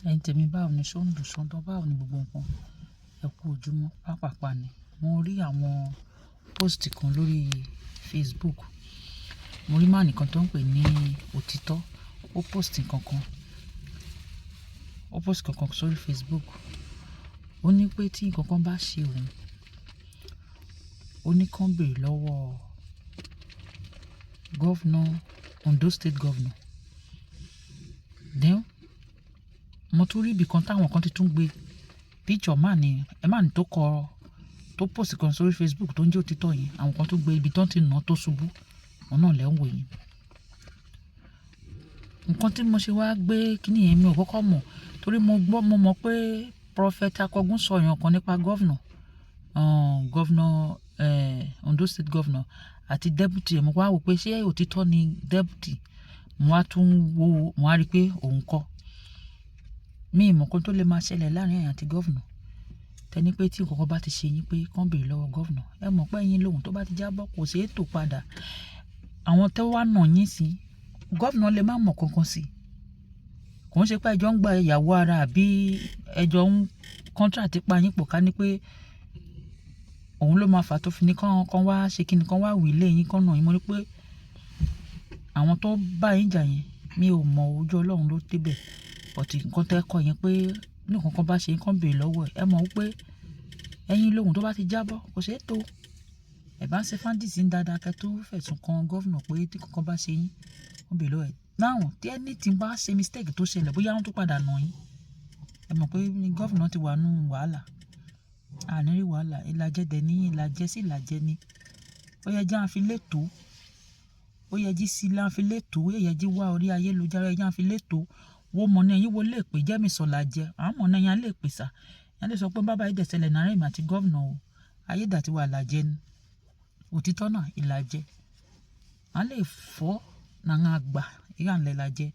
Ẹ̀yin tèmi báwo ni ṣó ń dùn ṣọ́ndọ̀ báwo ni gbogbo nǹkan ẹ kú ojúmọ́ pápápá ni mo rí àwọn post kan lórí Facebook mo rí máà nìkan tó ń pè ní òtítọ́ ó post kankan sórí Facebook ó ní pé tí nǹkan kan bá ṣe òun ó ní kán béèrè lọ́wọ́ governor Ondo state governor then mo tún rí ibì kan táwọn kan ti tún gbé picture máà ní tó post kan sórí Facebook tó ń jẹ́ òtítọ́ yẹn àwọn kan tún gbé ibi tó ń ti nà tó ṣubú wọn náà lẹ́ ń wò yìí nǹkan tí mo ṣe wá gbé kíní yẹn mi ò kọ́kọ́ mọ̀ torí mo mọ̀ pé prophet Akọgun sọ yàn kan nípa governor Ondo state governor àti deputy mo wá wò pé ṣé òtítọ́ ni deputy mo wá rí pé òun kọ́ mi ìmọ̀ kan tó lè máa ṣẹlẹ̀ láàrin ẹ̀yin àti governor tẹni pé tí nǹkan bá ti ṣe yín pé kán béèrè lọ́wọ́ governor ẹ mọ̀ pé ẹ̀yin lóhùn tó bá ti jábọ́ kò sí ètò padà àwọn tó wá nà yín sí governor lè má mọ̀ kankan sí kò ń ṣe pé ẹjọ́ ń gba ìyàwó ara àbí ẹjọ́ ń contract pa yín pọ̀ ká ní pé òun ló máa fà tó fi ní kán wá ṣe kí ni kán wá wí lé yín kán nà yín mo rí pé àwọn tó bá yín jà yẹn mi ò mọ ojú Ọlọ́run ló débẹ̀ ọtí nǹkan tẹ́ kọ yẹn pé ní nǹkan kan bá ṣe kán béèrè lọ́wọ́ ẹ mọ̀ wípé ẹ̀yin lóhùn tó bá ti jábọ́ kò ṣeé tó ẹ bá ń ṣe fáńdìsì ń dáadáa kẹ́ tó fẹ̀sùn kan gọ́vnà pé tí nǹkan kan bá ṣe yín wọ́n béèrè lọ́wọ́ ẹ náà tí ẹni tí bá ṣe mistake tó ṣẹlẹ̀ bóyá wọ́n tó padà nà yín ẹ mọ̀ pé gọ́vnà ti wà nù wàhálà àní rí wàhálà ìlàjẹ dẹ̀ ní ìlàjẹ sí ìlàjẹ ni ó yẹ jẹ́ àfi létò ó yẹ jí sí láfi létò ó yẹ jí wá orí ayélujára ẹ jẹ́ àfi létò wo mọ̀ ní ẹ̀yin wo lè pè jẹ́mi sọ̀lá jẹ àwọn mọ̀ náà yẹn lè pè sà yẹn lè sọ pé bàbá yìí dẹ̀sẹ̀lẹ̀ náírà ìmọ̀ àti gọ́vnà o ayédàtí wà làjẹ ni òtítọ́ náà ìlàjẹ à lè fọ́ náà àgbà ìyá ńlẹ̀ làjẹ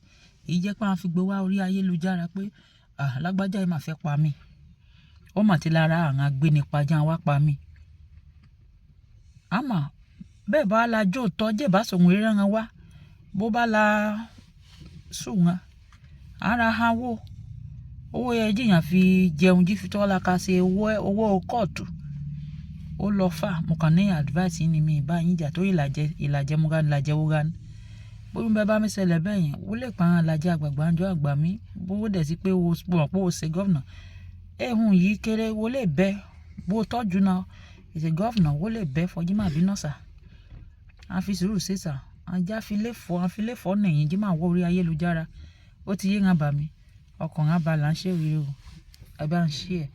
èyí jẹ́ pé àwọn fi gbé wá orí ayélujára pé lágbájá yìí máa fẹ́ pa mí ó mà ti lára àwọn agbénipajà wá pa mí àmọ́ bẹ́ẹ̀ bá la jó tọ́ jẹ́ bá sòun ríran wá bó bá la sùn ara ha owó yẹ jíyàn fi jẹun jí fi tọ́lá ka ṣe owó kóòtù ó lọ fà mo kàn ní advice yìí ni mi bá yín jà tó ìlàjẹ mo gan ìlàjẹ wo gan bó ń bẹ bá mi ṣẹlẹ̀ bẹ́ẹ̀ yẹn ó lè pa àwọn ìlàjẹ àgbààgbà ń jọ àgbà mi bó dẹ̀ sí pé wo mọ̀ pé o ṣe gọ́vnà ehun yìí kéré wo lè bẹ bó tọ́jú náà ìṣe gọ́vnà wo lè bẹ fọjí má bínú sà á fi sùúrù ṣe sà ajá àfilé fọ́ nìyí jí máa wọ orí ayélujára ó ti yé ń bà mí ọkàn ń bà là ń ṣe òye o ẹ bá ń ṣe ẹ̀.